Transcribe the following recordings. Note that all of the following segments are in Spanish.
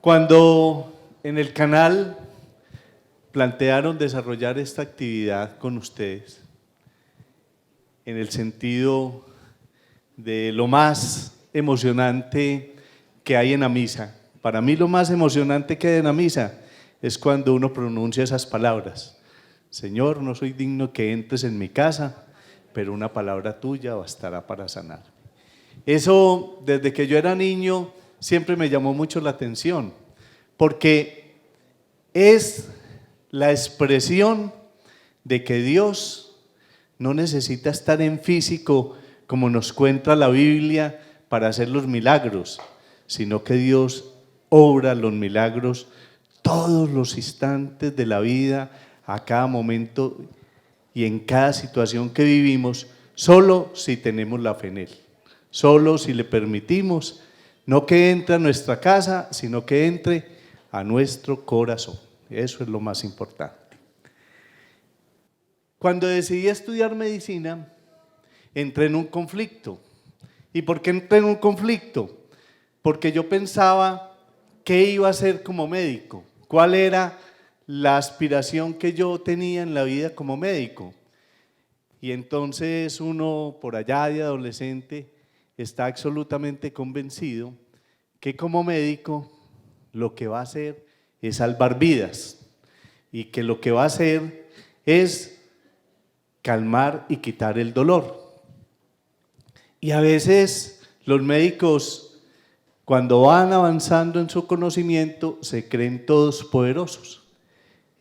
Cuando en el canal plantearon desarrollar esta actividad con ustedes, en el sentido de lo más emocionante que hay en la misa. Para mí lo más emocionante que hay en la misa es cuando uno pronuncia esas palabras. Señor, no soy digno que entres en mi casa, pero una palabra tuya bastará para sanar. Eso, desde que yo era niño, siempre me llamó mucho la atención, porque es la expresión de que Dios no necesita estar en físico, como nos cuenta la Biblia, para hacer los milagros, sino que Dios obra los milagros todos los instantes de la vida, a cada momento y en cada situación que vivimos, solo si tenemos la fe en Él, solo si le permitimos, no que entre a nuestra casa, sino que entre a nuestro corazón. Eso es lo más importante. Cuando decidí estudiar medicina, entré en un conflicto. ¿Y por qué entré en un conflicto? Porque yo pensaba qué iba a hacer como médico, cuál era la aspiración que yo tenía en la vida como médico. Y entonces uno por allá de adolescente está absolutamente convencido que como médico lo que va a hacer es salvar vidas y que lo que va a hacer es calmar y quitar el dolor. Y a veces los médicos, cuando van avanzando en su conocimiento, se creen todos poderosos.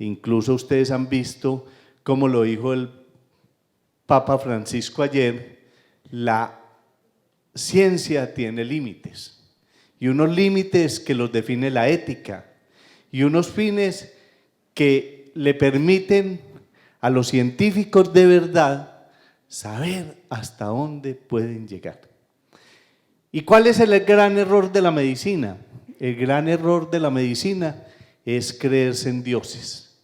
Incluso ustedes han visto, como lo dijo el Papa Francisco ayer, la ciencia tiene límites, y unos límites que los define la ética, y unos fines que le permiten a los científicos de verdad saber hasta dónde pueden llegar. ¿Y cuál es el gran error de la medicina? El gran error de la medicina es creerse en dioses,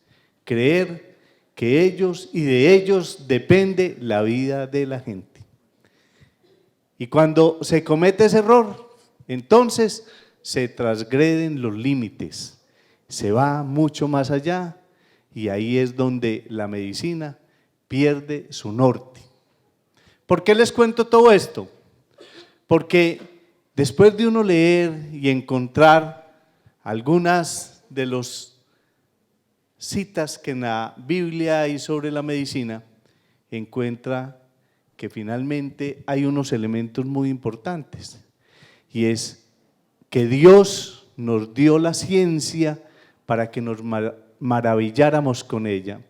creer que ellos y de ellos depende la vida de la gente. Y cuando se comete ese error, entonces se transgreden los límites, se va mucho más allá y ahí es donde la medicina pierde su norte. ¿Por qué les cuento todo esto? Porque después de uno leer y encontrar algunas de las citas que en la Biblia hay sobre la medicina, encuentra que finalmente hay unos elementos muy importantes, y es que Dios nos dio la ciencia para que nos maravilláramos con ella.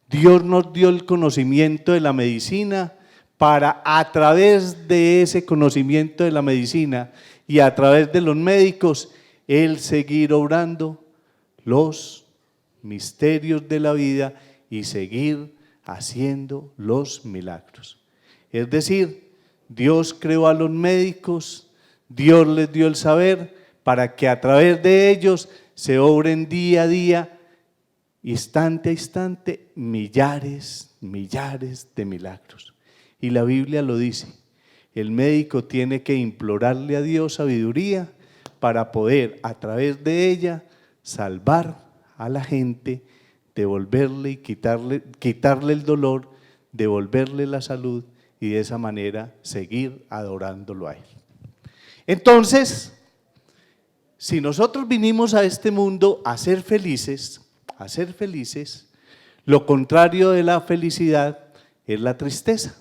Dios nos dio el conocimiento de la medicina para, a través de ese conocimiento de la medicina y a través de los médicos, Él seguir obrando los misterios de la vida y seguir haciendo los milagros. Es decir, Dios creó a los médicos, Dios les dio el saber para que a través de ellos se obren día a día, instante a instante, millares de milagros. Y la Biblia lo dice, el médico tiene que implorarle a Dios sabiduría para poder a través de ella salvar a la gente, devolverle y quitarle el dolor, devolverle la salud y de esa manera seguir adorándolo a Él. Entonces, si nosotros vinimos a este mundo a ser felices, lo contrario de la felicidad es la tristeza,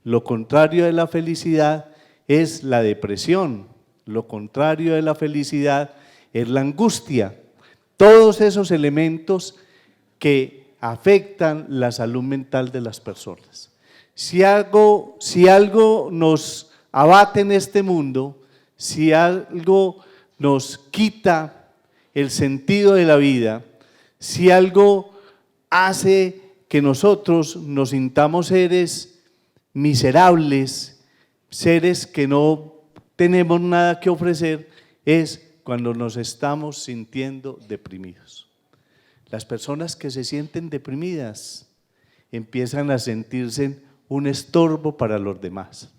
lo contrario de la felicidad es la depresión, lo contrario de la felicidad es la angustia, todos esos elementos que afectan la salud mental de las personas. Si algo nos abate en este mundo, si algo nos quita el sentido de la vida, si algo hace que nosotros nos sintamos seres miserables, seres que no tenemos nada que ofrecer, es cuando nos estamos sintiendo deprimidos. Las personas que se sienten deprimidas empiezan a sentirse un estorbo para los demás.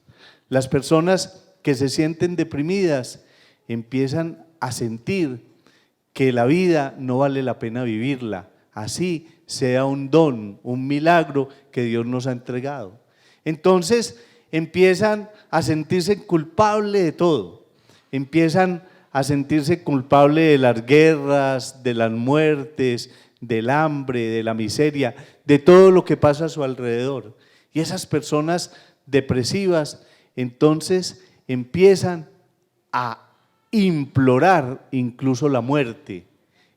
Las personas que se sienten deprimidas empiezan a sentir que la vida no vale la pena vivirla, así sea un don, un milagro que Dios nos ha entregado. Entonces empiezan a sentirse culpables de todo, empiezan a sentirse culpables de las guerras, de las muertes, del hambre, de la miseria, de todo lo que pasa a su alrededor. Y esas personas depresivas entonces empiezan a implorar incluso la muerte,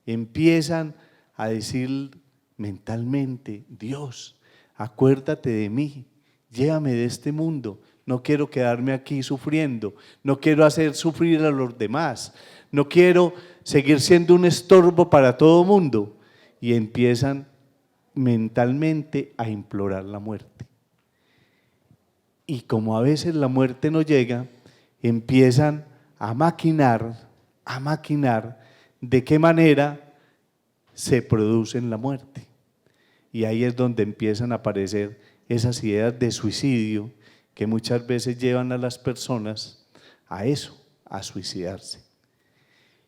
empiezan a decir mentalmente: Dios, acuérdate de mí, llévame de este mundo, no quiero quedarme aquí sufriendo, no quiero hacer sufrir a los demás, no quiero seguir siendo un estorbo para todo mundo. Y empiezan mentalmente a implorar la muerte. Y como a veces la muerte no llega, empiezan a maquinar de qué manera se produce la muerte. Y ahí es donde empiezan a aparecer esas ideas de suicidio que muchas veces llevan a las personas a eso, a suicidarse.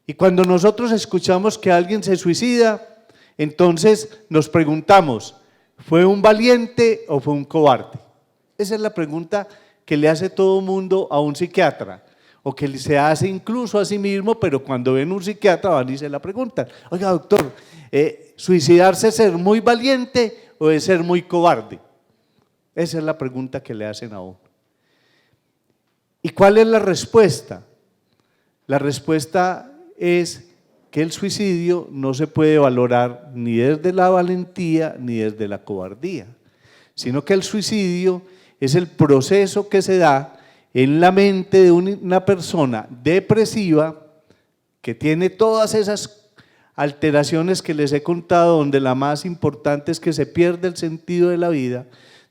Y cuando nosotros escuchamos que alguien se suicida, entonces nos preguntamos: ¿fue un valiente o fue un cobarde? Esa es la pregunta que le hace todo el mundo a un psiquiatra, o que se hace incluso a sí mismo, pero cuando ven un psiquiatra van y se la preguntan: oiga, doctor, ¿suicidarse es ser muy valiente o es ser muy cobarde? Esa es la pregunta que le hacen a uno. ¿Y cuál es la respuesta? La respuesta es que el suicidio no se puede valorar ni desde la valentía ni desde la cobardía, sino que el suicidio es el proceso que se da en la mente de una persona depresiva que tiene todas esas alteraciones que les he contado, donde la más importante es que se pierde el sentido de la vida,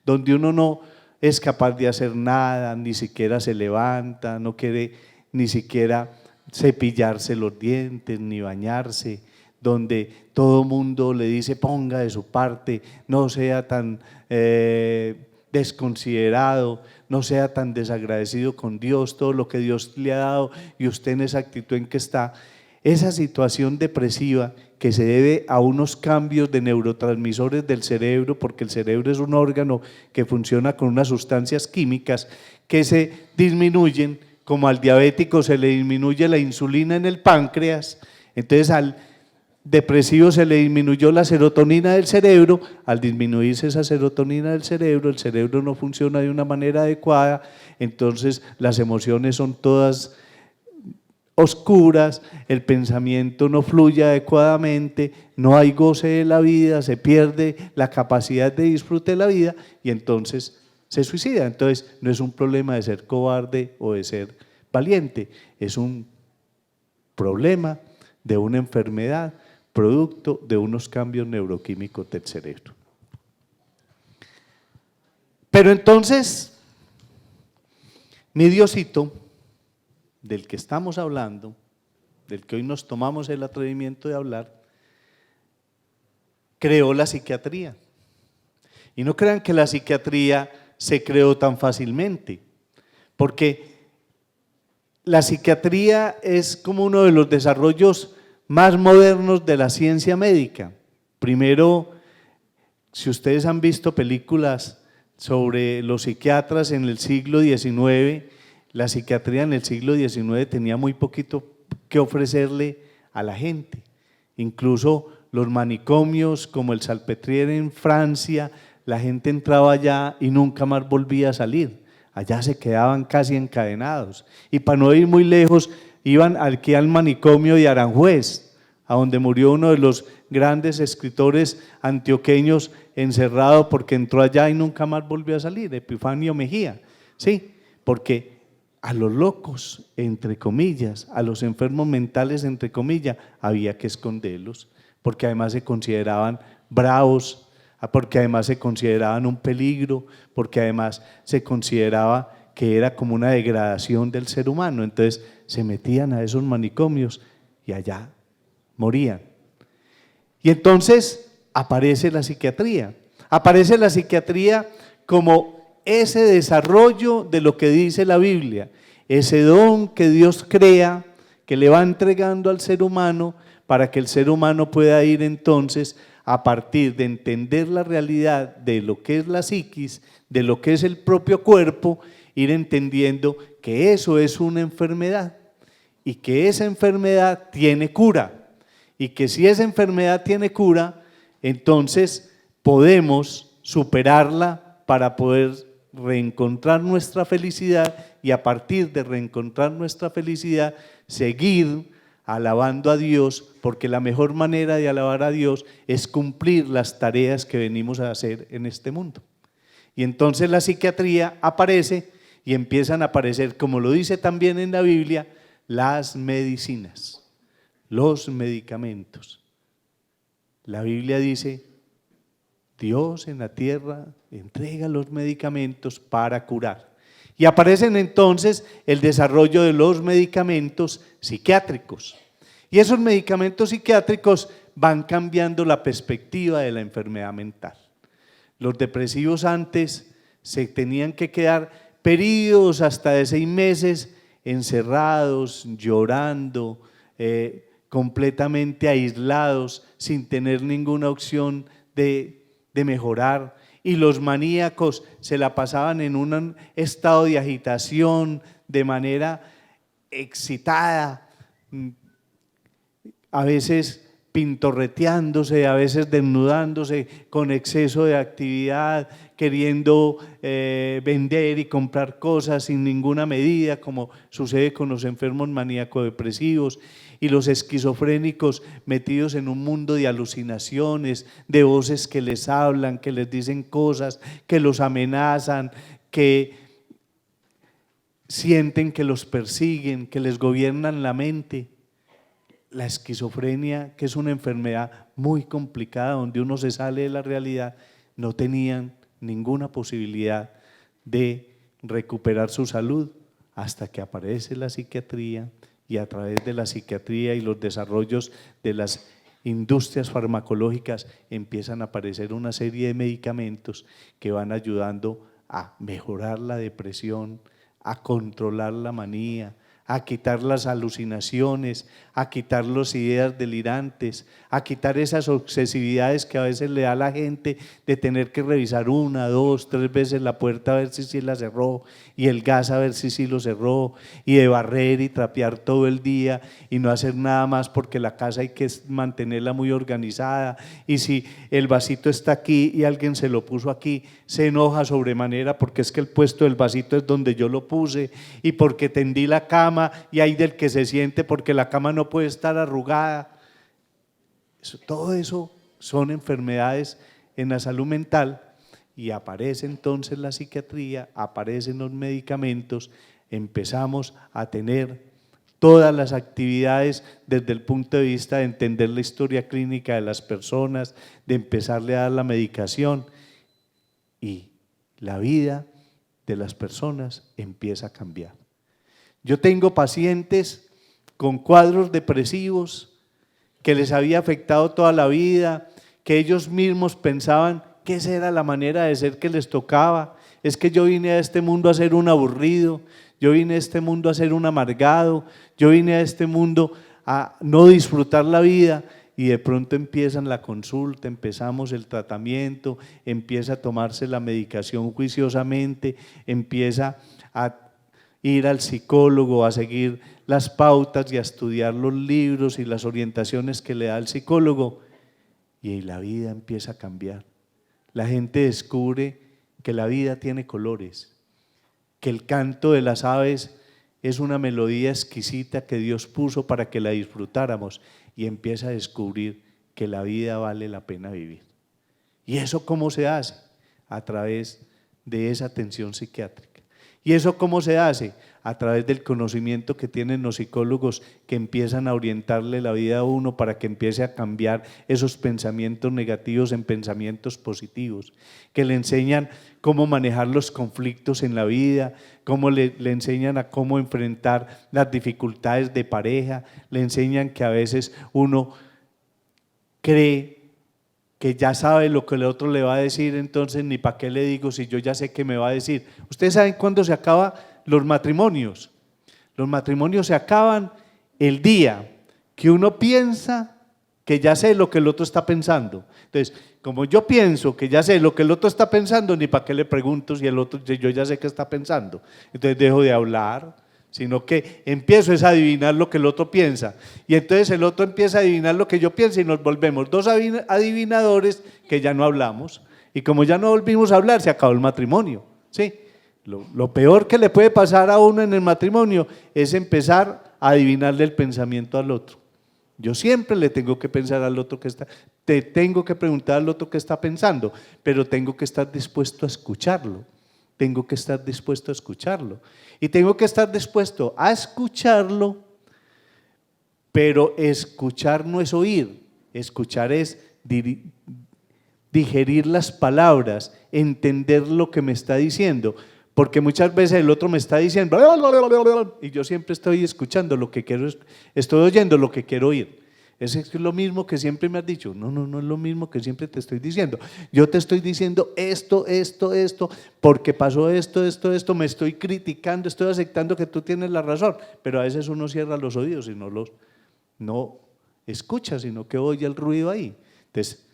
donde uno no es capaz de hacer nada, ni siquiera se levanta, no quiere ni siquiera cepillarse los dientes, ni bañarse, donde todo mundo le dice ponga de su parte, no sea tan desconsiderado, no sea tan desagradecido con Dios, todo lo que Dios le ha dado y usted en esa actitud en que está. Esa situación depresiva que se debe a unos cambios de neurotransmisores del cerebro, porque el cerebro es un órgano que funciona con unas sustancias químicas que se disminuyen, como al diabético se le disminuye la insulina en el páncreas, entonces al depresivo se le disminuyó la serotonina del cerebro. Al disminuirse esa serotonina del cerebro, el cerebro no funciona de una manera adecuada, entonces las emociones son todas oscuras, el pensamiento no fluye adecuadamente, no hay goce de la vida, se pierde la capacidad de disfrute de la vida y entonces se suicida. Entonces no es un problema de ser cobarde o de ser valiente, es un problema de una enfermedad producto de unos cambios neuroquímicos del cerebro. Pero entonces, mi Diosito, del que estamos hablando, del que hoy nos tomamos el atrevimiento de hablar, creó la psiquiatría. Y no crean que la psiquiatría se creó tan fácilmente, porque la psiquiatría es como uno de los desarrollos más modernos de la ciencia médica. Primero, si ustedes han visto películas sobre los psiquiatras en el siglo XIX, la psiquiatría en el siglo XIX tenía muy poquito que ofrecerle a la gente. Incluso los manicomios como el Salpêtrière en Francia, la gente entraba allá y nunca más volvía a salir. Allá se quedaban casi encadenados. Y para no ir muy lejos, iban aquí al manicomio de Aranjuez, a donde murió uno de los grandes escritores antioqueños encerrado porque entró allá y nunca más volvió a salir, Epifanio Mejía. Sí, porque a los locos, entre comillas, a los enfermos mentales, entre comillas, había que esconderlos, porque además se consideraban bravos, porque además se consideraban un peligro, porque además se consideraba que era como una degradación del ser humano. Entonces se metían a esos manicomios y allá morían. Y entonces aparece la psiquiatría como ese desarrollo de lo que dice la Biblia, ese don que Dios crea, que le va entregando al ser humano para que el ser humano pueda ir entonces, a partir de entender la realidad de lo que es la psiquis, de lo que es el propio cuerpo, ir entendiendo que eso es una enfermedad y que esa enfermedad tiene cura, y que si esa enfermedad tiene cura, entonces podemos superarla para poder reencontrar nuestra felicidad, y a partir de reencontrar nuestra felicidad seguir alabando a Dios, porque la mejor manera de alabar a Dios es cumplir las tareas que venimos a hacer en este mundo. Y entonces la psiquiatría aparece y empiezan a aparecer, como lo dice también en la Biblia, las medicinas, los medicamentos. La Biblia dice: Dios en la tierra entrega los medicamentos para curar. Y aparecen entonces el desarrollo de los medicamentos psiquiátricos. Y esos medicamentos psiquiátricos van cambiando la perspectiva de la enfermedad mental. Los depresivos antes se tenían que quedar periodos hasta de 6 meses encerrados, llorando, completamente aislados, sin tener ninguna opción de mejorar. Y los maníacos se la pasaban en un estado de agitación, de manera excitada, a veces pintorreteándose, a veces desnudándose, con exceso de actividad, queriendo vender y comprar cosas sin ninguna medida, como sucede con los enfermos maníaco-depresivos, y los esquizofrénicos metidos en un mundo de alucinaciones, de voces que les hablan, que les dicen cosas, que los amenazan, que sienten que los persiguen, que les gobiernan la mente. La esquizofrenia, que es una enfermedad muy complicada, donde uno se sale de la realidad, no tenían ninguna posibilidad de recuperar su salud hasta que aparece la psiquiatría, y a través de la psiquiatría y los desarrollos de las industrias farmacológicas empiezan a aparecer una serie de medicamentos que van ayudando a mejorar la depresión, a controlar la manía, a quitar las alucinaciones, a quitar las ideas delirantes, a quitar esas obsesividades que a veces le da a la gente de tener que revisar 1, 2, 3 veces la puerta a ver si sí la cerró, y el gas a ver si sí lo cerró, y de barrer y trapear todo el día y no hacer nada más porque la casa hay que mantenerla muy organizada, y si el vasito está aquí y alguien se lo puso aquí, se enoja sobremanera porque es que el puesto del vasito es donde yo lo puse, y porque tendí la cama y hay del que se siente porque la cama no puede estar arrugada. Todo eso son enfermedades en la salud mental, y aparece entonces la psiquiatría, aparecen los medicamentos, empezamos a tener todas las actividades desde el punto de vista de entender la historia clínica de las personas, de empezarle a dar la medicación, y la vida de las personas empieza a cambiar. Yo tengo pacientes con cuadros depresivos que les había afectado toda la vida, que ellos mismos pensaban que esa era la manera de ser que les tocaba. Es que yo vine a este mundo a ser un aburrido, yo vine a este mundo a ser un amargado, yo vine a este mundo a no disfrutar la vida. Y de pronto empiezan la consulta, empezamos el tratamiento, empieza a tomarse la medicación juiciosamente, empieza a ir al psicólogo, a seguir las pautas y a estudiar los libros y las orientaciones que le da el psicólogo, y la vida empieza a cambiar. La gente descubre que la vida tiene colores, que el canto de las aves es una melodía exquisita que Dios puso para que la disfrutáramos, y empieza a descubrir que la vida vale la pena vivir. ¿Y eso cómo se hace? A través de esa atención psiquiátrica. ¿Y eso cómo se hace? A través del conocimiento que tienen los psicólogos, que empiezan a orientarle la vida a uno para que empiece a cambiar esos pensamientos negativos en pensamientos positivos, que le enseñan cómo manejar los conflictos en la vida, cómo le enseñan a cómo enfrentar las dificultades de pareja, le enseñan que a veces uno cree que ya sabe lo que el otro le va a decir, entonces ni para qué le digo si yo ya sé qué me va a decir. Ustedes saben cuándo se acaban los matrimonios. Los matrimonios se acaban el día que uno piensa que ya sé lo que el otro está pensando. Entonces, como yo pienso que ya sé lo que el otro está pensando, ni para qué le pregunto si el otro, yo ya sé qué está pensando. Entonces dejo de hablar, sino que empiezo a adivinar lo que el otro piensa. Y entonces el otro empieza a adivinar lo que yo pienso y nos volvemos dos adivinadores que ya no hablamos. Y como ya no volvimos a hablar, se acabó el matrimonio. ¿Sí? Lo peor que le puede pasar a uno en el matrimonio es empezar a adivinarle el pensamiento al otro. Yo siempre le tengo que pensar al otro te tengo que preguntar al otro qué está pensando, pero tengo que estar dispuesto a escucharlo. Tengo que estar dispuesto a escucharlo. Y tengo que estar dispuesto a escucharlo, pero escuchar no es oír, escuchar es digerir las palabras, entender lo que me está diciendo. Porque muchas veces el otro me está diciendo y yo siempre estoy escuchando lo que quiero, estoy oyendo lo que quiero oír. Es lo mismo que siempre me has dicho. No, no es lo mismo que siempre te estoy diciendo. Yo te estoy diciendo esto, porque pasó esto, me estoy criticando, estoy aceptando que tú tienes la razón, pero a veces uno cierra los oídos y no escucha, sino que oye el ruido ahí. Entonces,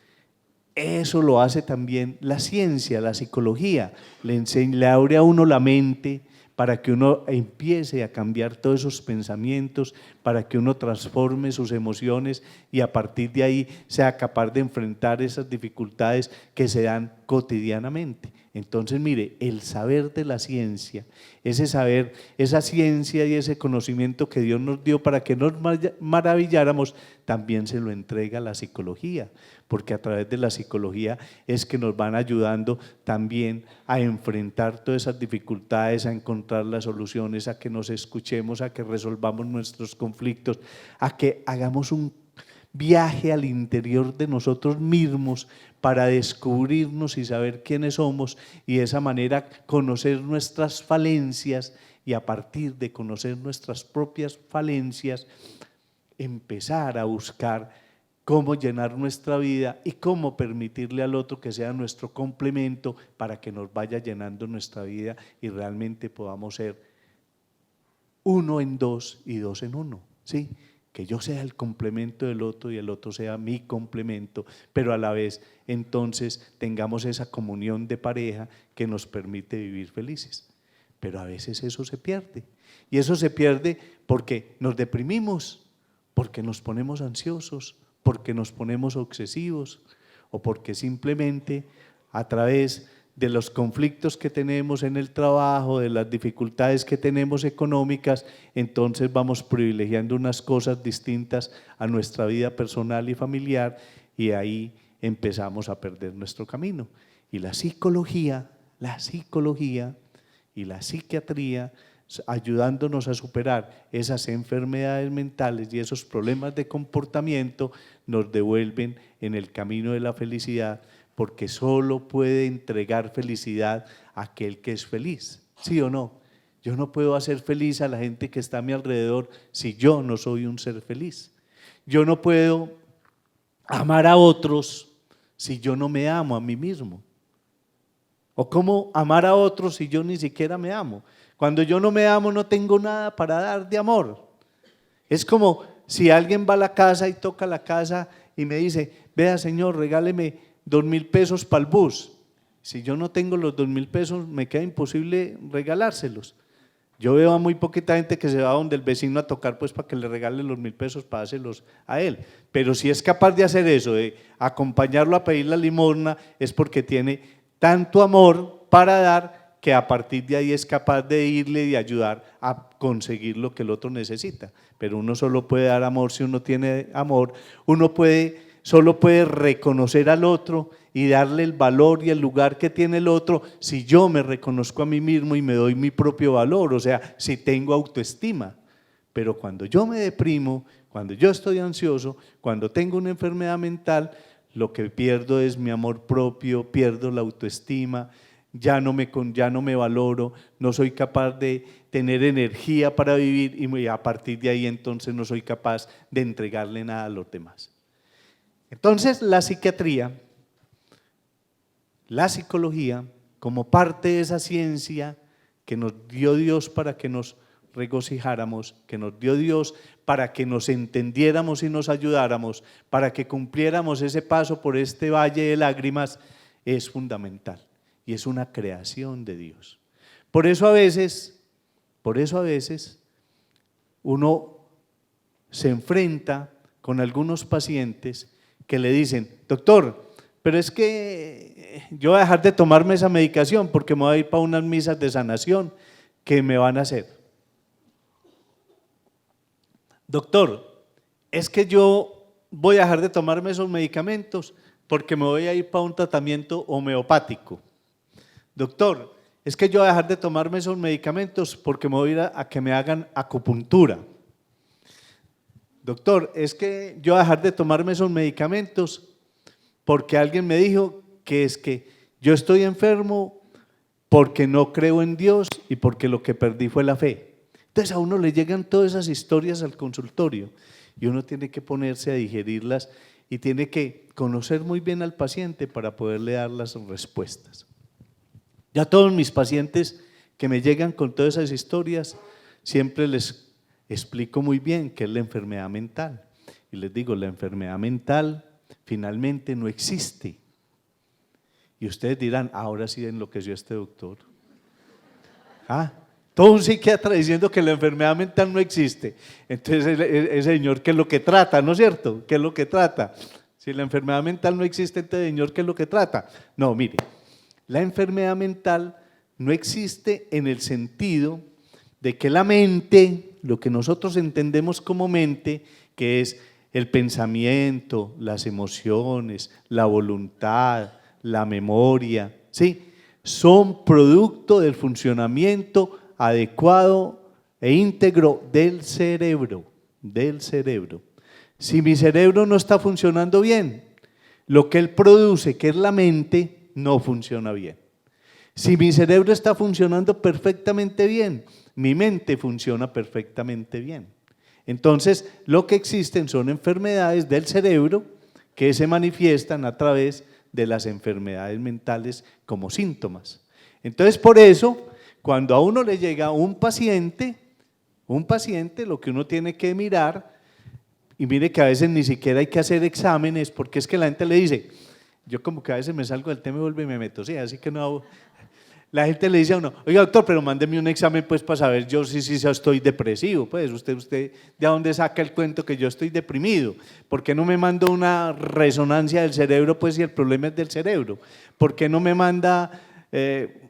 eso lo hace también la ciencia, la psicología, le abre a uno la mente para que uno empiece a cambiar todos esos pensamientos, para que uno transforme sus emociones y a partir de ahí sea capaz de enfrentar esas dificultades que se dan cotidianamente. Entonces, mire, el saber de la ciencia, ese saber, esa ciencia y ese conocimiento que Dios nos dio para que nos maravilláramos, también se lo entrega la psicología, porque a través de la psicología es que nos van ayudando también a enfrentar todas esas dificultades, a encontrar las soluciones, a que nos escuchemos, a que resolvamos nuestros conflictos, a que hagamos un viaje al interior de nosotros mismos para descubrirnos y saber quiénes somos y de esa manera conocer nuestras falencias y a partir de conocer nuestras propias falencias empezar a buscar cómo llenar nuestra vida y cómo permitirle al otro que sea nuestro complemento para que nos vaya llenando nuestra vida y realmente podamos ser uno en dos y dos en uno, ¿sí? Que yo sea el complemento del otro y el otro sea mi complemento, pero a la vez entonces tengamos esa comunión de pareja que nos permite vivir felices. Pero a veces eso se pierde y eso se pierde porque nos deprimimos, porque nos ponemos ansiosos, porque nos ponemos obsesivos o porque simplemente a través de los conflictos que tenemos en el trabajo, de las dificultades que tenemos económicas, entonces vamos privilegiando unas cosas distintas a nuestra vida personal y familiar y ahí empezamos a perder nuestro camino. Y la psicología y la psiquiatría ayudándonos a superar esas enfermedades mentales y esos problemas de comportamiento, nos devuelven en el camino de la felicidad, porque solo puede entregar felicidad aquel que es feliz, ¿sí o no? Yo no puedo hacer feliz a la gente que está a mi alrededor si yo no soy un ser feliz. Yo no puedo amar a otros si yo no me amo a mí mismo. ¿O cómo amar a otros si yo ni siquiera me amo? Cuando yo no me amo no tengo nada para dar de amor. Es como si alguien va a la casa y toca la casa y me dice, vea señor, regáleme 2.000 pesos para el bus. Si yo no tengo los 2.000 pesos me queda imposible regalárselos. Yo veo a muy poquita gente que se va donde el vecino a tocar pues para que le regale los 1.000 pesos para dárselos a él. Pero si es capaz de hacer eso, de acompañarlo a pedir la limosna, es porque tiene tanto amor para dar que a partir de ahí es capaz de irle y ayudar a conseguir lo que el otro necesita. Pero uno solo puede dar amor si uno tiene amor, solo puede reconocer al otro y darle el valor y el lugar que tiene el otro si yo me reconozco a mí mismo y me doy mi propio valor, o sea, si tengo autoestima. Pero cuando yo me deprimo, cuando yo estoy ansioso, cuando tengo una enfermedad mental, lo que pierdo es mi amor propio, pierdo la autoestima, ya no me valoro, no soy capaz de tener energía para vivir y a partir de ahí entonces no soy capaz de entregarle nada a los demás. Entonces la psiquiatría, la psicología, como parte de esa ciencia que nos dio Dios para que nos regocijáramos, que nos dio Dios para que nos entendiéramos y nos ayudáramos, para que cumpliéramos ese paso por este valle de lágrimas, es fundamental y es una creación de Dios. Por eso a veces uno se enfrenta con algunos pacientes que le dicen: doctor, pero es que yo voy a dejar de tomarme esa medicación porque me voy a ir para unas misas de sanación que me van a hacer. Doctor, es que yo voy a dejar de tomarme esos medicamentos porque me voy a ir para un tratamiento homeopático. Doctor, es que yo voy a dejar de tomarme esos medicamentos porque me voy a ir a que me hagan acupuntura. Doctor, es que yo voy a dejar de tomarme esos medicamentos porque alguien me dijo que es que yo estoy enfermo porque no creo en Dios y porque lo que perdí fue la fe. Entonces a uno le llegan todas esas historias al consultorio y uno tiene que ponerse a digerirlas y tiene que conocer muy bien al paciente para poderle dar las respuestas. Ya todos mis pacientes que me llegan con todas esas historias, siempre les explico muy bien qué es la enfermedad mental. Y les digo, la enfermedad mental finalmente no existe. Y ustedes dirán: ahora sí enloqueció este doctor. Todo un psiquiatra diciendo que la enfermedad mental no existe. Entonces el señor, ¿qué es lo que trata? ¿No es cierto? ¿Qué es lo que trata? Si la enfermedad mental no existe, entonces señor, ¿qué es lo que trata? No, mire, la enfermedad mental no existe en el sentido de que la mente, lo que nosotros entendemos como mente, que es el pensamiento, las emociones, la voluntad, la memoria, ¿sí?, son producto del funcionamiento adecuado e íntegro del cerebro, Si mi cerebro no está funcionando bien, lo que él produce, que es la mente, no funciona bien. Si mi cerebro está funcionando perfectamente bien, mi mente funciona perfectamente bien. Entonces, lo que existen son enfermedades del cerebro que se manifiestan a través de las enfermedades mentales como síntomas. Entonces, por eso, cuando a uno le llega un paciente, lo que uno tiene que mirar, y mire que a veces ni siquiera hay que hacer exámenes, porque es que la gente le dice, yo como que a veces me salgo del tema y vuelvo y me meto, sí, así que no hago. La gente le dice a uno: oiga doctor, pero mándeme un examen pues para saber yo si estoy depresivo. Pues usted ¿de dónde saca el cuento que yo estoy deprimido? ¿Por qué no me manda una resonancia del cerebro pues si el problema es del cerebro? ¿Por qué no me manda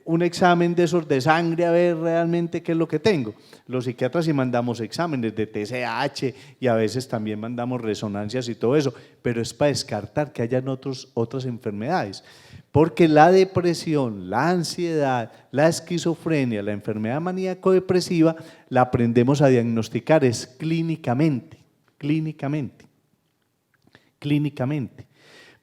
un examen de esos de sangre a ver realmente qué es lo que tengo? Los psiquiatras sí mandamos exámenes de TSH y a veces también mandamos resonancias y todo eso, pero es para descartar que hayan otras enfermedades. Porque la depresión, la ansiedad, la esquizofrenia, la enfermedad maníaco-depresiva, la aprendemos a diagnosticar es clínicamente.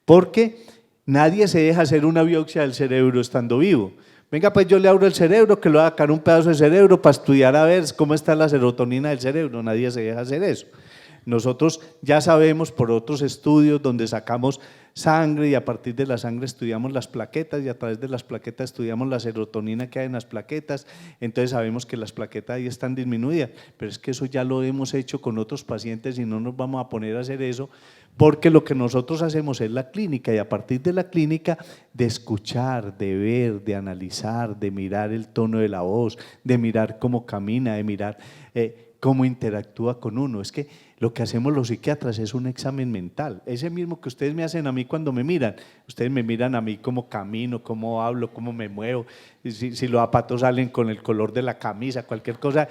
Porque nadie se deja hacer una biopsia del cerebro estando vivo. Venga, pues yo le abro el cerebro, que le voy a sacar un pedazo de cerebro para estudiar a ver cómo está la serotonina del cerebro. Nadie se deja hacer eso. Nosotros ya sabemos por otros estudios donde sacamos sangre y a partir de la sangre estudiamos las plaquetas y a través de las plaquetas estudiamos la serotonina que hay en las plaquetas, entonces sabemos que las plaquetas ahí están disminuidas, pero es que eso ya lo hemos hecho con otros pacientes y no nos vamos a poner a hacer eso porque lo que nosotros hacemos es la clínica y a partir de la clínica de escuchar, de ver, de analizar, de mirar el tono de la voz, de mirar cómo camina, de mirar cómo interactúa con uno. Es que lo que hacemos los psiquiatras es un examen mental, ese mismo que ustedes me hacen a mí cuando me miran. Ustedes me miran a mí cómo camino, cómo hablo, cómo me muevo, si los zapatos salen con el color de la camisa, cualquier cosa.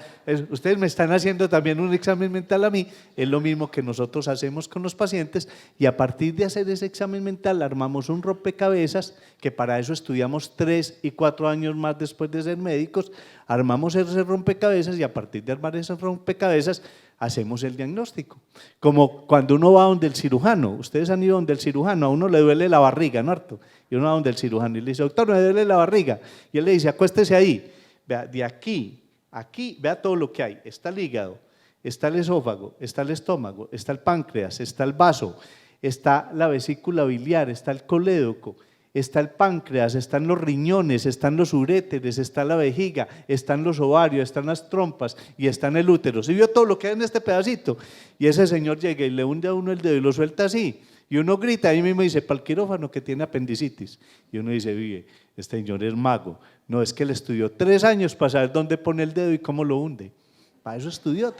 Ustedes me están haciendo también un examen mental a mí, es lo mismo que nosotros hacemos con los pacientes y a partir de hacer ese examen mental armamos un rompecabezas que para eso estudiamos 3 y 4 años más después de ser médicos, armamos ese rompecabezas y a partir de armar esos rompecabezas hacemos el diagnóstico. Como cuando uno va donde el cirujano, ustedes han ido donde el cirujano, a uno le duele la barriga, ¿no? Y uno va donde el cirujano y le dice: doctor, me duele la barriga. Y él le dice: acuéstese ahí, vea, de aquí, vea todo lo que hay. Está el hígado, está el esófago, está el estómago, está el páncreas, está el vaso, está la vesícula biliar, está el colédoco, está el páncreas, están los riñones, están los uréteres, está la vejiga, están los ovarios, están las trompas y está en el útero. ¿Sí vio todo lo que hay en este pedacito? Y ese señor llega y le hunde a uno el dedo y lo suelta así. Y uno grita, ahí mismo dice, para el quirófano que tiene apendicitis. Y uno dice, vive, este señor es mago. No, es que él estudió 3 años para saber dónde pone el dedo y cómo lo hunde. Para eso estudió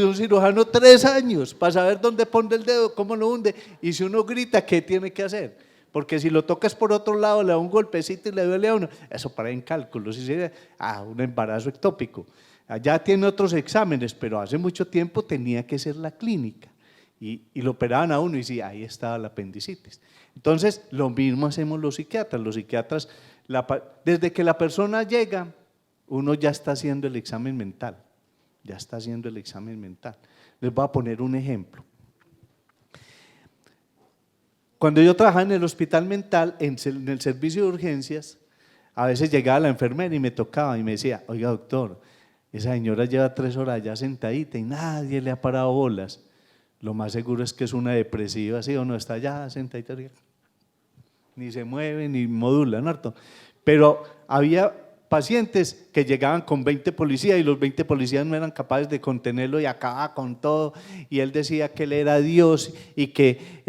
un cirujano 3 años, para saber dónde pone el dedo, cómo lo hunde. Y si uno grita, ¿qué tiene que hacer? Porque si lo tocas por otro lado, le da un golpecito y le duele a uno. Eso para en cálculos, un embarazo ectópico. Allá tiene otros exámenes, pero hace mucho tiempo tenía que ser la clínica. Y lo operaban a uno y sí, ahí estaba la apendicitis. Entonces, lo mismo hacemos los psiquiatras. Los psiquiatras, desde que la persona llega, uno ya está haciendo el examen mental. Ya está haciendo el examen mental. Les voy a poner un ejemplo. Cuando yo trabajaba en el hospital mental, en el servicio de urgencias, a veces llegaba la enfermera y me tocaba y me decía, oiga doctor, esa señora lleva 3 horas allá sentadita y nadie le ha parado bolas. Lo más seguro es que es una depresiva, ¿sí o no? Está allá sentadita, ni se mueve, ni modula, ¿no? Pero había pacientes que llegaban con 20 policías y los 20 policías no eran capaces de contenerlo y acababa con todo, y él decía que él era Dios y que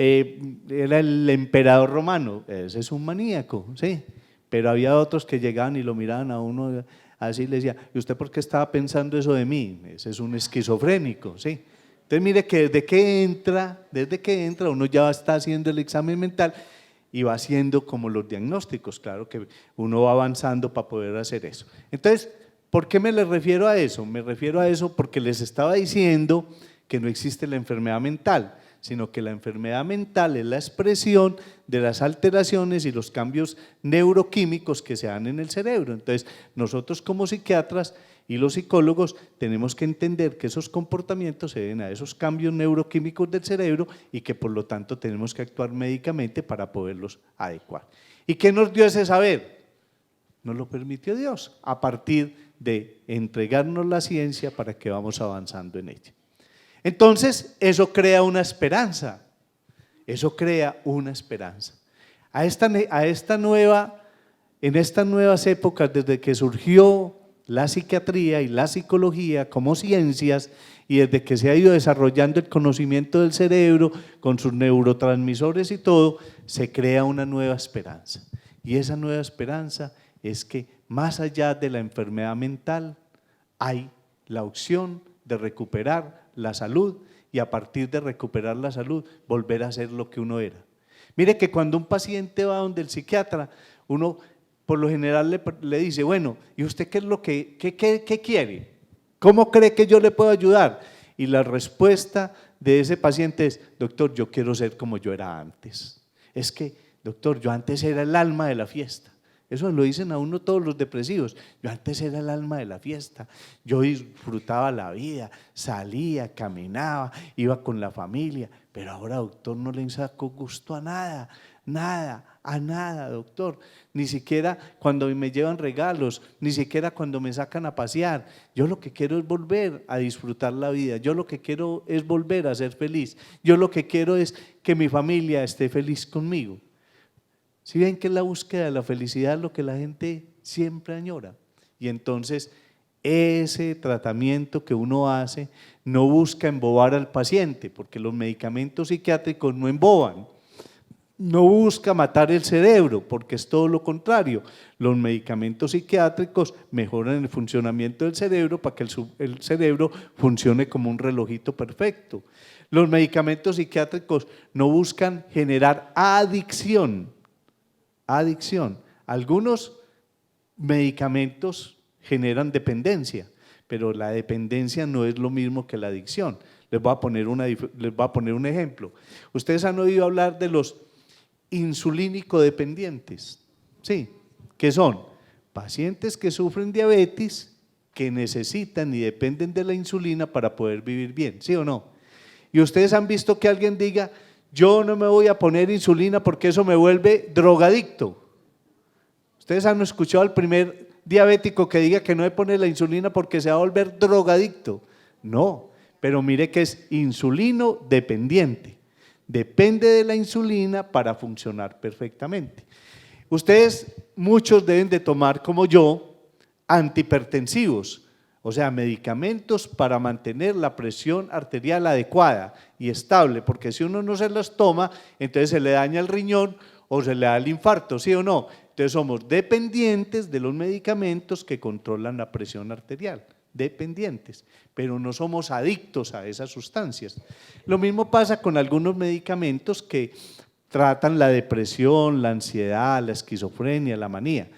era el emperador romano. Ese es un maníaco, ¿sí? Pero había otros que llegaban y lo miraban a uno así y le decía, ¿y usted por qué estaba pensando eso de mí? Ese es un esquizofrénico, ¿sí? Entonces mire que desde que entra uno ya está haciendo el examen mental y va haciendo como los diagnósticos, claro que uno va avanzando para poder hacer eso. Entonces, ¿por qué me les refiero a eso? Me refiero a eso porque les estaba diciendo que no existe la enfermedad mental, sino que la enfermedad mental es la expresión de las alteraciones y los cambios neuroquímicos que se dan en el cerebro. Entonces, nosotros como psiquiatras y los psicólogos tenemos que entender que esos comportamientos se deben a esos cambios neuroquímicos del cerebro y que por lo tanto tenemos que actuar médicamente para poderlos adecuar. ¿Y qué nos dio ese saber? Nos lo permitió Dios a partir de entregarnos la ciencia para que vamos avanzando en ella. Entonces, eso crea una esperanza. Eso crea una esperanza. En estas nuevas épocas, desde que surgió la psiquiatría y la psicología como ciencias y desde que se ha ido desarrollando el conocimiento del cerebro con sus neurotransmisores y todo, se crea una nueva esperanza. Y esa nueva esperanza es que más allá de la enfermedad mental hay la opción de recuperar la salud y a partir de recuperar la salud volver a ser lo que uno era. Mire que cuando un paciente va donde el psiquiatra, uno por lo general le dice, bueno, ¿y usted qué es lo qué quiere? ¿Cómo cree que yo le puedo ayudar? Y la respuesta de ese paciente es, doctor, yo quiero ser como yo era antes. Es que, doctor, yo antes era el alma de la fiesta. Eso lo dicen a uno todos los depresivos. Yo antes era el alma de la fiesta. Yo disfrutaba la vida, salía, caminaba, iba con la familia. Pero ahora, doctor, no le saco gusto a nada, doctor. Ni siquiera cuando me llevan regalos, ni siquiera cuando me sacan a pasear. Yo lo que quiero es volver a disfrutar la vida. Yo lo que quiero es volver a ser feliz. Yo lo que quiero es que mi familia esté feliz conmigo. Si ven que la búsqueda de la felicidad es lo que la gente siempre añora. Y entonces ese tratamiento que uno hace no busca embobar al paciente, porque los medicamentos psiquiátricos no emboban. No busca matar el cerebro, porque es todo lo contrario. Los medicamentos psiquiátricos mejoran el funcionamiento del cerebro para que el cerebro funcione como un relojito perfecto. Los medicamentos psiquiátricos no buscan generar adicción. Algunos medicamentos generan dependencia, pero la dependencia no es lo mismo que la adicción. Les voy a poner un ejemplo. Ustedes han oído hablar de los insulínico dependientes, ¿sí? ¿Qué son? Pacientes que sufren diabetes, que necesitan y dependen de la insulina para poder vivir bien, ¿sí o no? Y ustedes han visto que alguien diga, yo no me voy a poner insulina porque eso me vuelve drogadicto. Ustedes han escuchado al primer diabético que diga que no me pone la insulina porque se va a volver drogadicto. No, pero mire que es insulino dependiente. depende de la insulina para funcionar perfectamente. Ustedes, muchos deben de tomar, como yo, antihipertensivos, o sea, medicamentos para mantener la presión arterial adecuada y estable, porque si uno no se los toma, entonces se le daña el riñón o se le da el infarto, ¿sí o no? Entonces somos dependientes de los medicamentos que controlan la presión arterial, dependientes, pero no somos adictos a esas sustancias. Lo mismo pasa con algunos medicamentos que tratan la depresión, la ansiedad, la esquizofrenia, la manía.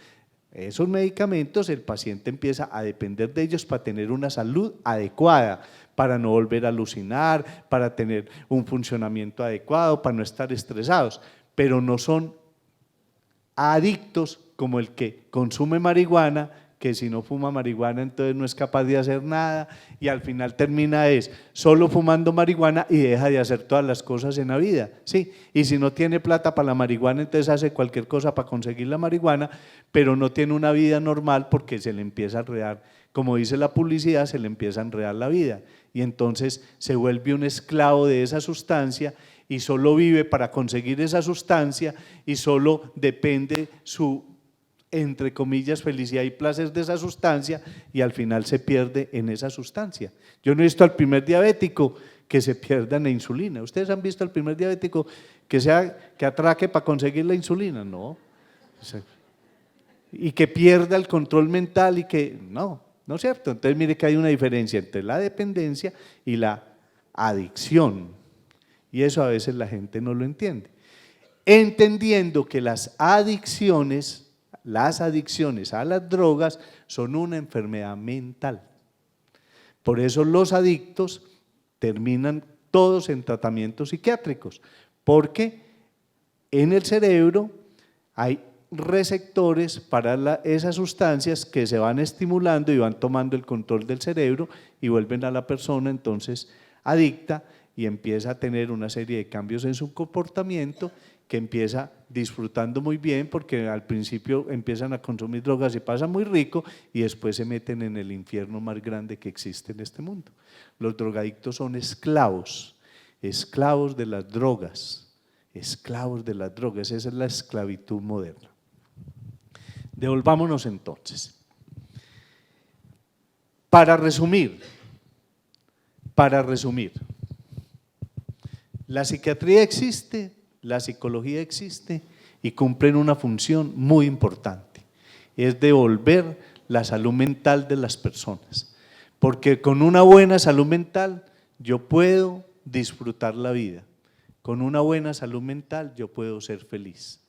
Esos medicamentos el paciente empieza a depender de ellos para tener una salud adecuada, para no volver a alucinar, para tener un funcionamiento adecuado, para no estar estresados, pero no son adictos como el que consume marihuana, que si no fuma marihuana entonces no es capaz de hacer nada y al final termina solo fumando marihuana y deja de hacer todas las cosas en la vida, ¿sí? Y si no tiene plata para la marihuana entonces hace cualquier cosa para conseguir la marihuana, pero no tiene una vida normal porque se le empieza a enredar, como dice la publicidad, se le empieza a enredar la vida y entonces se vuelve un esclavo de esa sustancia y solo vive para conseguir esa sustancia y solo depende su, entre comillas, felicidad y placer de esa sustancia y al final se pierde en esa sustancia. Yo no he visto al primer diabético que se pierda en la insulina. ¿Ustedes han visto al primer diabético que atraque para conseguir la insulina? No. Y que pierda el control mental y que no es cierto. Entonces mire que hay una diferencia entre la dependencia y la adicción. Y eso a veces la gente no lo entiende. Entendiendo que las adicciones a las drogas son una enfermedad mental. Por eso los adictos terminan todos en tratamientos psiquiátricos, porque en el cerebro hay receptores para esas sustancias que se van estimulando y van tomando el control del cerebro y vuelven a la persona entonces adicta y empieza a tener una serie de cambios en su comportamiento que empieza disfrutando muy bien porque al principio empiezan a consumir drogas y pasa muy rico y después se meten en el infierno más grande que existe en este mundo. Los drogadictos son esclavos de las drogas, esa es la esclavitud moderna. Devolvámonos entonces. Para resumir, la psiquiatría existe, la psicología existe y cumplen una función muy importante, es devolver la salud mental de las personas, porque con una buena salud mental yo puedo disfrutar la vida, con una buena salud mental yo puedo ser feliz,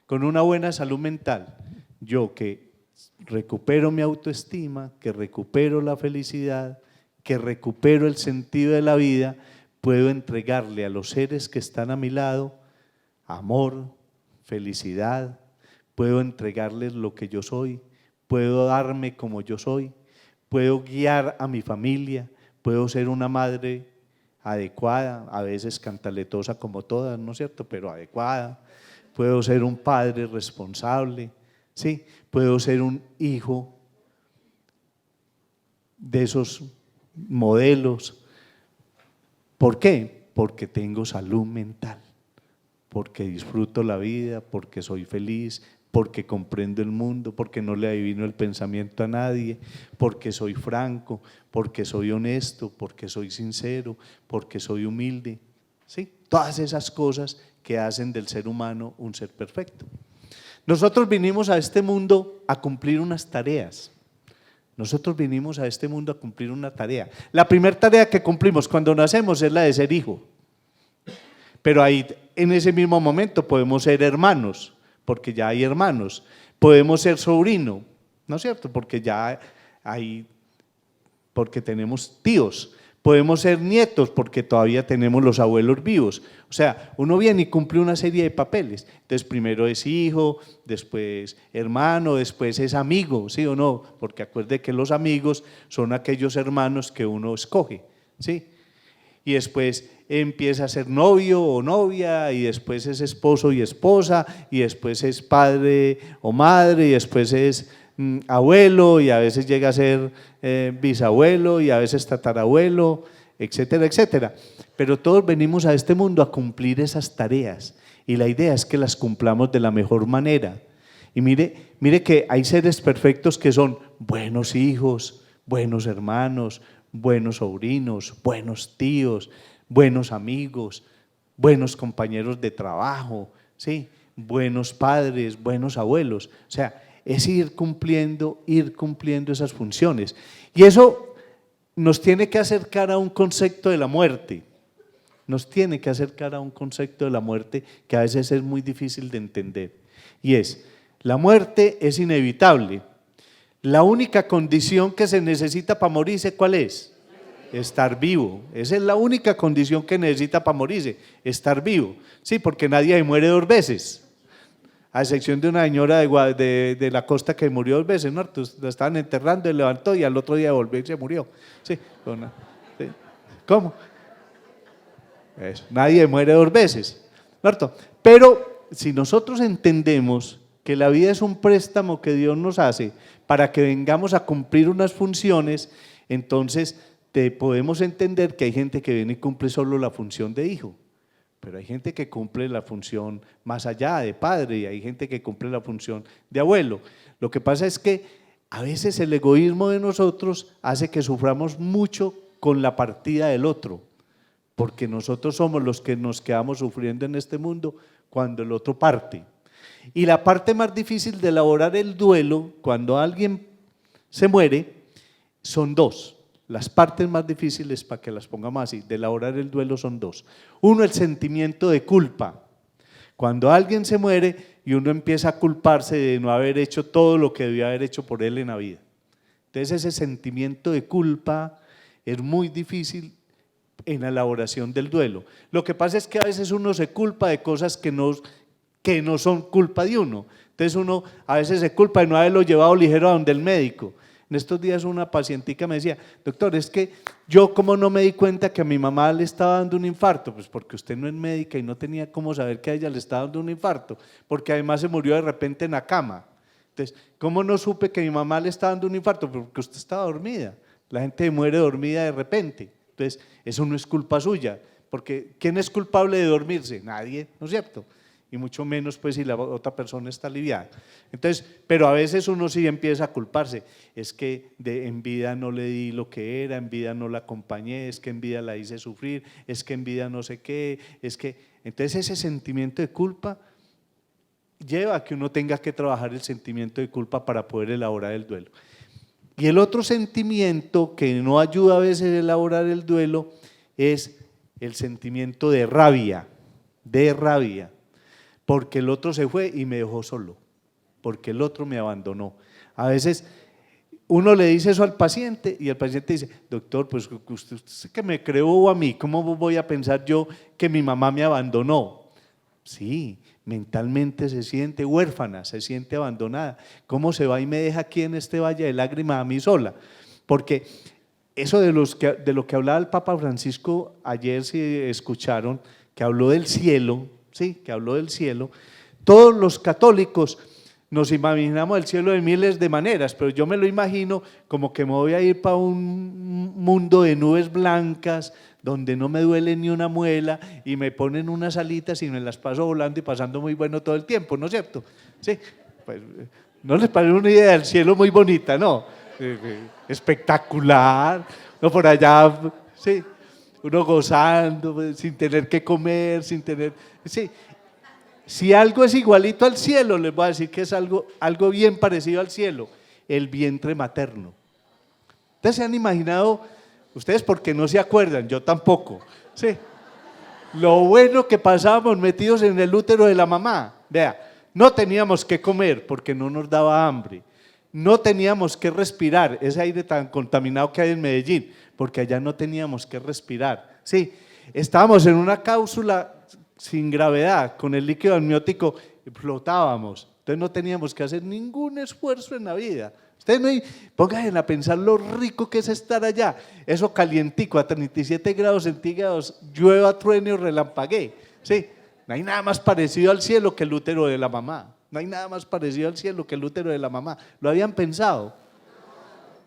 con una buena salud mental yo que recupero mi autoestima, que recupero la felicidad, que recupero el sentido de la vida, puedo entregarle a los seres que están a mi lado amor, felicidad, puedo entregarles lo que yo soy, puedo darme como yo soy, puedo guiar a mi familia, puedo ser una madre adecuada, a veces cantaletosa como todas, ¿no es cierto?, pero adecuada, puedo ser un padre responsable, ¿sí? Puedo ser un hijo de esos modelos. ¿Por qué? Porque tengo salud mental, porque disfruto la vida, porque soy feliz, porque comprendo el mundo, porque no le adivino el pensamiento a nadie, porque soy franco, porque soy honesto, porque soy sincero, porque soy humilde, ¿sí? Todas esas cosas que hacen del ser humano un ser perfecto. Nosotros vinimos a este mundo a cumplir unas tareas. La primera tarea que cumplimos cuando nacemos es la de ser hijo. Pero ahí en ese mismo momento podemos ser hermanos, porque ya hay hermanos. Podemos ser sobrino, ¿no es cierto? Porque tenemos tíos. Podemos ser nietos porque todavía tenemos los abuelos vivos. O sea, uno viene y cumple una serie de papeles. Entonces primero es hijo, después hermano, después es amigo, ¿sí o no? Porque acuerde que los amigos son aquellos hermanos que uno escoge, ¿sí? Y después empieza a ser novio o novia, y después es esposo y esposa, y después es padre o madre, y después es abuelo, y a veces llega a ser bisabuelo, y a veces tatarabuelo, etcétera, etcétera. pero todos venimos a este mundo a cumplir esas tareas y la idea es que las cumplamos de la mejor manera. Y mire que hay seres perfectos que son buenos hijos, buenos hermanos, buenos sobrinos, buenos tíos, buenos amigos, buenos compañeros de trabajo, ¿sí? Buenos padres, buenos abuelos. O sea, es ir cumpliendo esas funciones. Y eso nos tiene que acercar a un concepto de la muerte. Nos tiene que acercar a un concepto de la muerte que a veces es muy difícil de entender. Y es, la muerte es inevitable. La única condición que se necesita para morirse, ¿cuál es? Estar vivo. Esa es la única condición que necesita para morirse, estar vivo. Sí, porque nadie muere 2 veces. A excepción de una señora de la costa que murió 2 veces, ¿no? La estaban enterrando, se levantó y al otro día volvió y se murió. Sí, sí. ¿Cómo? Eso. Nadie muere 2 veces, ¿cierto? Pero si nosotros entendemos que la vida es un préstamo que Dios nos hace para que vengamos a cumplir unas funciones, entonces podemos entender que hay gente que viene y cumple solo la función de hijo, pero hay gente que cumple la función más allá de padre y hay gente que cumple la función de abuelo. Lo que pasa es que a veces el egoísmo de nosotros hace que suframos mucho con la partida del otro, porque nosotros somos los que nos quedamos sufriendo en este mundo cuando el otro parte. Y la parte más difícil de elaborar el duelo, cuando alguien se muere, son 2. Las partes más difíciles, para que las pongamos así, de elaborar el duelo son 2. Uno, el sentimiento de culpa. Cuando alguien se muere y uno empieza a culparse de no haber hecho todo lo que debía haber hecho por él en la vida. Entonces ese sentimiento de culpa es muy difícil en la elaboración del duelo. Lo que pasa es que a veces uno se culpa de cosas que no son culpa de uno. Entonces uno a veces se culpa de no haberlo llevado ligero a donde el médico. En estos días una pacientica me decía, doctor, es que yo como no me di cuenta que a mi mamá le estaba dando un infarto, pues porque usted no es médica y no tenía cómo saber que a ella le estaba dando un infarto, porque además se murió de repente en la cama. Entonces, ¿cómo no supe que mi mamá le estaba dando un infarto? Porque usted estaba dormida. La gente muere dormida de repente. Entonces, eso no es culpa suya, porque ¿quién es culpable de dormirse? Nadie, ¿no es cierto? Y mucho menos pues si la otra persona está aliviada. Entonces, pero a veces uno sí empieza a culparse, es que en vida no le di lo que era, en vida no la acompañé, es que en vida la hice sufrir, es que en vida no sé qué, es que… Entonces ese sentimiento de culpa lleva a que uno tenga que trabajar el sentimiento de culpa para poder elaborar el duelo. Y el otro sentimiento que no ayuda a veces a elaborar el duelo es el sentimiento de rabia, porque el otro se fue y me dejó solo, porque el otro me abandonó. A veces uno le dice eso al paciente y el paciente dice, doctor, pues usted que me creó a mí, ¿cómo voy a pensar yo que mi mamá me abandonó? Sí, mentalmente se siente huérfana, se siente abandonada. ¿Cómo se va y me deja aquí en este valle de lágrimas a mí sola? Porque eso de lo que hablaba el Papa Francisco ayer, si escucharon, que habló del cielo, sí, que habló del cielo. Todos los católicos nos imaginamos el cielo de miles de maneras, pero yo me lo imagino como que me voy a ir para un mundo de nubes blancas, donde no me duele ni una muela y me ponen unas alitas y me las paso volando y pasando muy bueno todo el tiempo, ¿no es cierto? Sí, pues no les parece una idea del cielo muy bonita, ¿no? Espectacular, no por allá, sí, uno gozando, sin tener que comer, sin tener… Sí. Si algo es igualito al cielo, les voy a decir que es algo bien parecido al cielo, el vientre materno. ¿Ustedes se han imaginado? Ustedes porque no se acuerdan, yo tampoco. Sí. Lo bueno que pasábamos metidos en el útero de la mamá. Vea, no teníamos que comer porque no nos daba hambre. No teníamos que respirar, ese aire tan contaminado que hay en Medellín, porque allá no teníamos que respirar. Sí, estábamos en una cápsula sin gravedad, con el líquido amniótico flotábamos, entonces no teníamos que hacer ningún esfuerzo en la vida. Ustedes no pónganse a pensar lo rico que es estar allá, eso calientico a 37 grados centígrados, llueva, truene o relampaguee, ¿sí? No hay nada más parecido al cielo que el útero de la mamá, no hay nada más parecido al cielo que el útero de la mamá. ¿Lo habían pensado?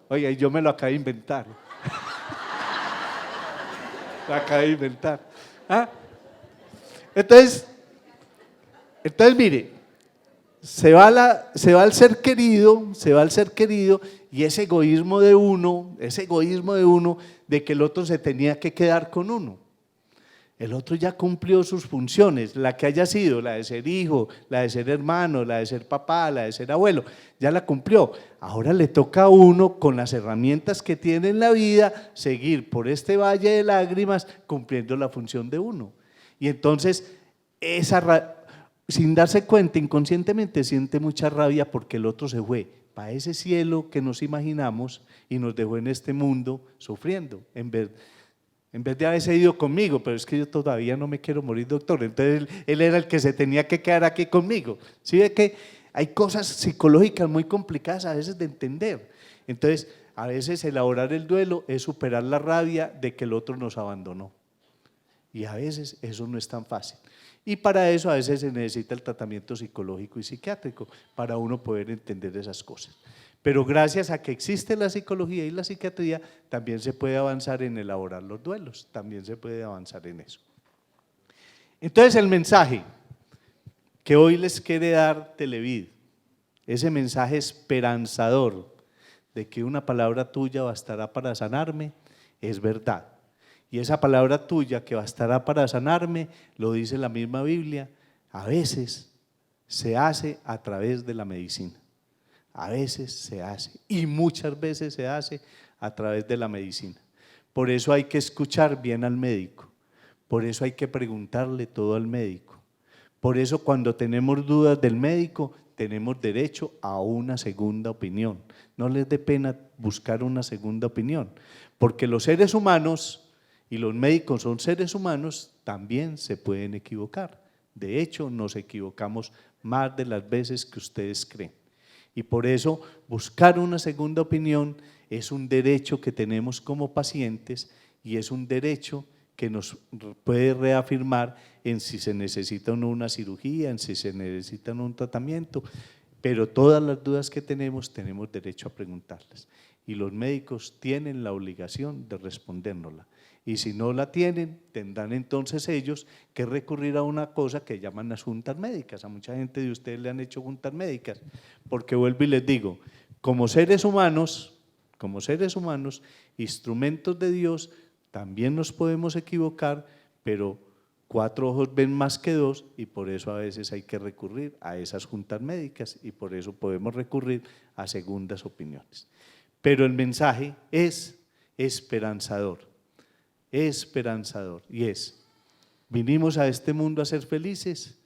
Oiga, yo me lo acabé de inventar. Lo acabé de inventar. ¿Ah? Entonces, mire, se va el ser querido, y ese egoísmo de uno, de que el otro se tenía que quedar con uno. El otro ya cumplió sus funciones, la que haya sido, la de ser hijo, la de ser hermano, la de ser papá, la de ser abuelo, ya la cumplió. Ahora le toca a uno, con las herramientas que tiene en la vida, seguir por este valle de lágrimas cumpliendo la función de uno. Y entonces, sin darse cuenta, inconscientemente siente mucha rabia porque el otro se fue para ese cielo que nos imaginamos y nos dejó en este mundo sufriendo, en vez de haberse ido conmigo, pero es que yo todavía no me quiero morir, doctor. Entonces él era el que se tenía que quedar aquí conmigo. ¿Sí ve que hay cosas psicológicas muy complicadas a veces de entender? Entonces, a veces elaborar el duelo es superar la rabia de que el otro nos abandonó. Y a veces eso no es tan fácil. Y para eso a veces se necesita el tratamiento psicológico y psiquiátrico para uno poder entender esas cosas. Pero gracias a que existe la psicología y la psiquiatría, también se puede avanzar en elaborar los duelos, también se puede avanzar en eso. Entonces el mensaje que hoy les quiere dar Televid, ese mensaje esperanzador de que una palabra tuya bastará para sanarme, es verdad. Y esa palabra tuya que bastará para sanarme, lo dice la misma Biblia, a veces se hace a través de la medicina. A veces se hace y muchas veces se hace a través de la medicina. Por eso hay que escuchar bien al médico, por eso hay que preguntarle todo al médico. Por eso cuando tenemos dudas del médico tenemos derecho a una segunda opinión. No les dé pena buscar una segunda opinión, porque los seres humanos y los médicos son seres humanos, también se pueden equivocar. De hecho, nos equivocamos más de las veces que ustedes creen. Y por eso buscar una segunda opinión es un derecho que tenemos como pacientes y es un derecho que nos puede reafirmar en si se necesita o no una cirugía, en si se necesita o no un tratamiento, pero todas las dudas que tenemos derecho a preguntarlas. Y los médicos tienen la obligación de respondérnosla. Y si no la tienen, tendrán entonces ellos que recurrir a una cosa que llaman las juntas médicas. A mucha gente de ustedes le han hecho juntas médicas, porque vuelvo y les digo, como seres humanos, instrumentos de Dios, también nos podemos equivocar, pero 4 ojos ven más que 2 y por eso a veces hay que recurrir a esas juntas médicas y por eso podemos recurrir a segundas opiniones. Pero el mensaje es esperanzador y es, vinimos a este mundo a ser felices,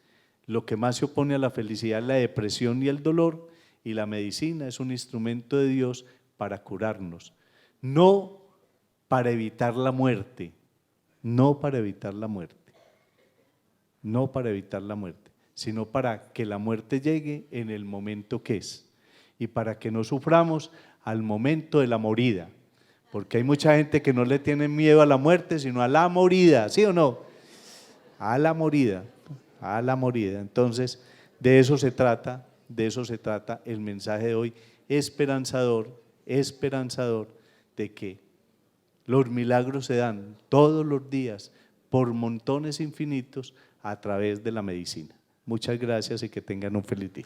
lo que más se opone a la felicidad es la depresión y el dolor, y la medicina es un instrumento de Dios para curarnos, no para evitar la muerte, sino para que la muerte llegue en el momento que es, y para que no suframos al momento de la morida. Porque hay mucha gente que no le tiene miedo a la muerte, sino a la morida, ¿sí o no? A la morida. Entonces, de eso se trata el mensaje de hoy, esperanzador de que los milagros se dan todos los días por montones infinitos a través de la medicina. Muchas gracias y que tengan un feliz día.